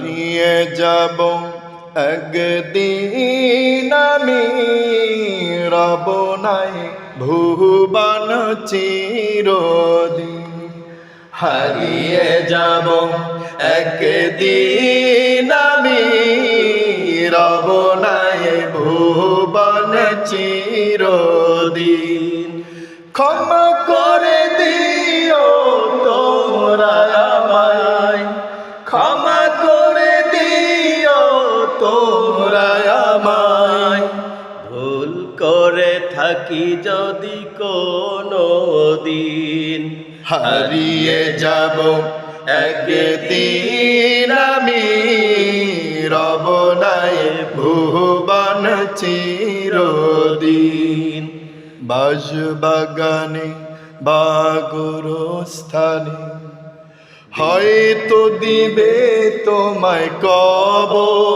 হারিয়ে যাব একদিন আমি, রব নাই ভুবন চিরদিন। হারিয়ে যাব একদিন আমি, রব নাই ভুবন চিরদিন। ক্ষমা করে দিও তোমরা আমায়, ক্ষমা করে দিও তোমরা আমায়, ভুল করে থাকি যদি কোনো দিন। হারিয়ে যাব একদিন আমি, রব নাই ভুবন চিরদিন। বাঁশবাগানে বা গোরস্থানে হয়তো দিবে তোমায় কবর,